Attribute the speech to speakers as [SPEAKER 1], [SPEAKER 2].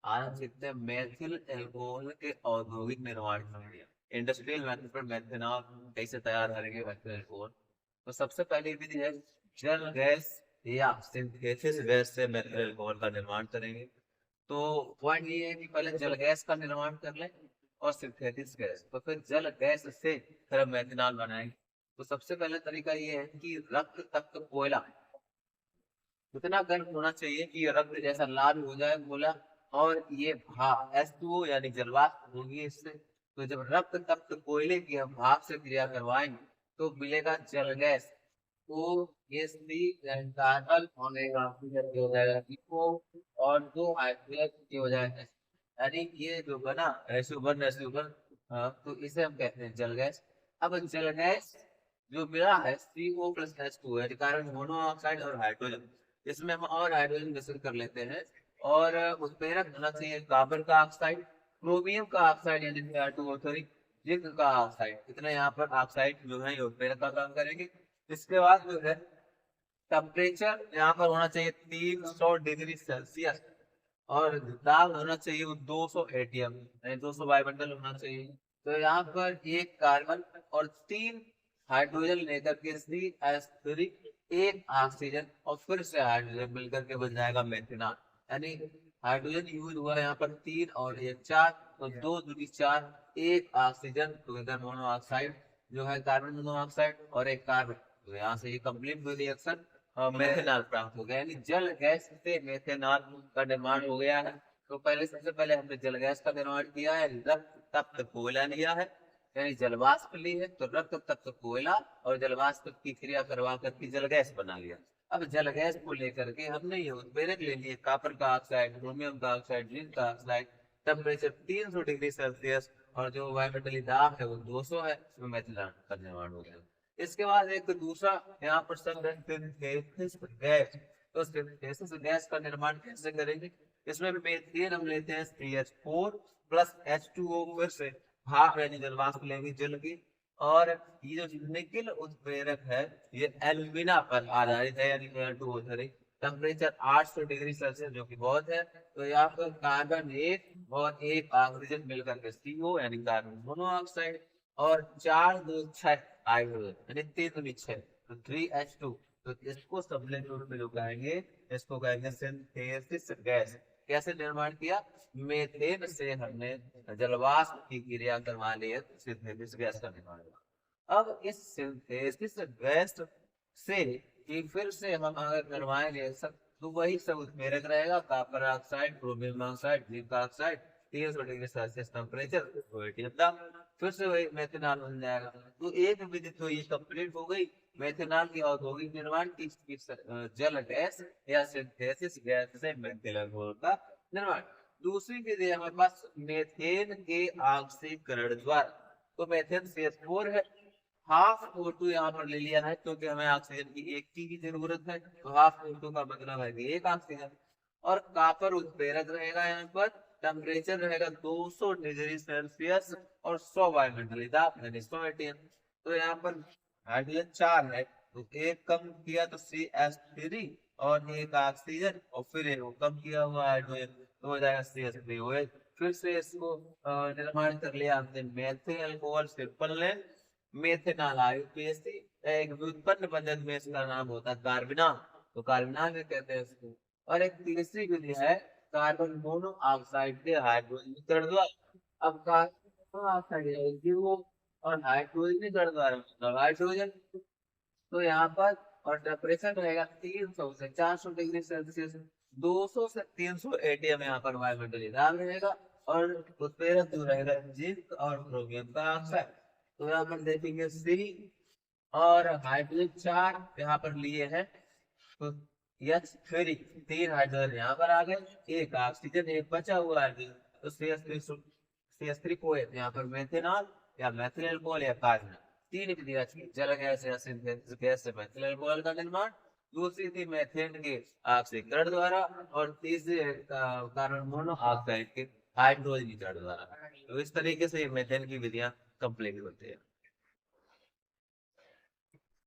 [SPEAKER 1] आज हम सीखते हैं मेथिल एल्कोहल के औद्योगिक निर्माण प्रक्रिया। इंडस्ट्रियल मेथड पर मेथनॉल कैसे तैयार करेंगे मेथिल एल्कोहल। तो सबसे पहली विधि है जल गैस या सिंथेसिस गैस से मेथिल एल्कोहल का निर्माण करेंगे। तो पॉइंट ये है कि पहले जल गैस का निर्माण कर लें और सिंथेसिस गैस, तो फिर जल गैस से फिर हम मेथनॉल बनाएंगे। तो सबसे पहला तरीका ये है कि रक्त तप्त कोयला उतना गर्म होना चाहिए कि रक्त जैसा लाल हो जाए गोला, और ये भाप H2O यानी जलवाष्प होगी इससे। तो जब रक्त तप्त कोयले की हम भाप से क्रिया करवाएंगे तो मिलेगा जल गैस। तो ये सी कार्बन होने का हो जाएगा इको, और दो हाइड्रोजन हो जाएगा यानी ये जो बना SO1 तो इसे हम कहते हैं जल गैस। अब जल गैस जो मिला है CO+H2 है, कार्बन मोनोऑक्साइड और हाइड्रोजन। इसमें हम और हाइड्रोजन मिश्र कर लेते हैं, और उत्प्रेरक होना चाहिए कार्बन का ऑक्साइड, क्रोमियम का ऑक्साइड यानी Cr2O3, जिंक का ऑक्साइड। इतना यहाँ पर ऑक्साइड जो है ये उत्प्रेरक का काम करेंगे। इसके बाद जो है टेम्परेचर यहाँ पर होना चाहिए 300 डिग्री सेल्सियस, और दाब होना चाहिए वो 200 एटीएम यानी 200 वायुमंडल होना चाहिए। तो यहाँ पर एक कार्बन और तीन हाइड्रोजन लेकर के CH3, एक ऑक्सीजन और फिर से हाइड्रोजन मिलकर के बन जाएगा मेथनॉल। यानी हाइड्रोजन यूज हुआ है यहाँ पर 3 और 1 4, तो 2 दूनी 4, एक ऑक्सीजन तो इधर मोनोऑक्साइड जो है कार्बन मोनोऑक्साइड और एक कार्बन, तो यहाँ से ये कंप्लीट रिएक्शन मेथनॉल प्राप्त हो गया। यानी जल गैस से मेथनॉल का निर्माण हो गया है। तो पहले सबसे पहले हमने जल गैस का निर्माण किया है, रक्त तप्त कोयला लिया है यानी जलवाष्प ली है, तो रक्त तप्त कोयला और जलवाष्प की क्रिया करवा करके जल गैस बना लिया। अब जल गैस को लेकर के हमने ये उत्प्रेरक ले लिए कॉपर का ऑक्साइड, क्रोमियम का ऑक्साइड, जिंक का ऑक्साइड। टेम्परेचर 300 डिग्री सेल्सियस और जो वायुमंडलीय दाब है वो 200 है, इसमें मेथनॉल का निर्माण हो गया। इसके बाद एक दूसरा यहाँ पर शब्द है सिंथेसिस गैस। तो सिंथेसिस गैस का निर्माण कैसे करेंगे। इसमें मीथेन हम लेते हैं CH4+H2O, फिर से भाप यानी जलवाष्प लेंगे जल की, और ये जो निकिल उत्प्रेरक है ये एल्यूमिना पर आधारित है यानी Al2O3। टेम्परेचर 800 डिग्री सेल्सियस जो कि बहुत है। तो यहाँ पर कार्बन एक और एक ऑक्सीजन मिलकर के CO यानी कार्बन मोनोऑक्साइड, और 4 2 6 हाइड्रोजन यानी 3 दूनी 6, तो 3H2। तो इसको सब्स्टिट्यूट में जो कहेंगे इसको कहेंगे सिंथेसिस गैस। कैसे निर्माण किया, मेथेन से हमने जलवाष्प की क्रिया करवा ली है, सिंथेसिस गैस का निर्माण हुआ। अब इस सिंथेसिस गैस से कि फिर से हम अगर करवाएंगे सब, तो वही सब उत्प्रेरक रहेगा copper oxide, chromium oxide, zinc oxide, 300 degree Celsius temperature, फिर से वही मेथनॉल बन जाएगा। तो एक विधि तो ये कंप्लीट हो गई मेथनॉल की औद्योगिक निर्माण की, जल गैस या सिंथेसिस गैस से मेथनॉल का निर्माण। दूसरी विधि हमारे पास मेथेन के ऑक्सीकरण द्वारा। तो मेथेन CH4 है, हाफ O2 यहाँ पर ले लिया है क्योंकि हमें ऑक्सीजन की एक की जरूरत है, तो हाफ O2 का मतलब है कि एक ऑक्सीजन। और कॉपर उत्प्रेरक रहेगा यहाँ पर, टेम्परेचर रहेगा 200 डिग्री सेल्सियस और 100 वायुमंडलीय दाब यानी 100 एटीएम। तो यहाँ पर हाइड्रोजन 4 है, तो एक कम किया तो CH3 और एक ऑक्सीजन, और फिर एक कम किया हुआ हाइड्रोजन तो हो जाएगा CH3OH। फिर से इसको निर्माण कर लिया हमने मेथिल अल्कोहल सिंपल लें, मेथनॉल IUPAC। एक व्युत्पन्न पद्धति में इसका नाम होता है कार्बेनॉल, तो कार्बेनॉल भी कहते हैं इसको। और एक तीसरी विधि है कार्बन मोनोऑक्साइड के हाइड्रोजनीकरण द्वारा। अब कार्बन मोनोऑक्साइड वो और हाइड्रोजनीकरण द्वारा मतलब हाइड्रोजन, तो यहाँ पर और टेम्परेचर रहेगा 300 से 400 डिग्री सेल्सियस, 200 से 300 एटीएम यहाँ पर वायुमंडलीय दाब रहेगा, और उत्प्रेरक जो रहेगा जिंक और क्रोमियम का ऑक्साइड। तो यहाँ पर देखेंगे सी और हाइड्रोजन 4 यहाँ पर लिए हैं, तो H3 3 हाइड्रोजन यहाँ पर आ गए, एक ऑक्सीजन एक बचा हुआ हाइड्रोजन, तो CH3 को यहाँ पर मेथनॉल या मेथिल अल्कोहल या कार्बन। तीन विधियां थी, जल गैस या सिंथेसिस गैस से मेथिल अल्कोहल का निर्माण, दूसरी थी मेथेन के ऑक्सीकरण द्वारा, और तीसरी कार्बन मोनोऑक्साइड के हाइड्रोजनीकरण द्वारा। तो इस तरीके से मेथेन की विधियां कंप्लीट होती है।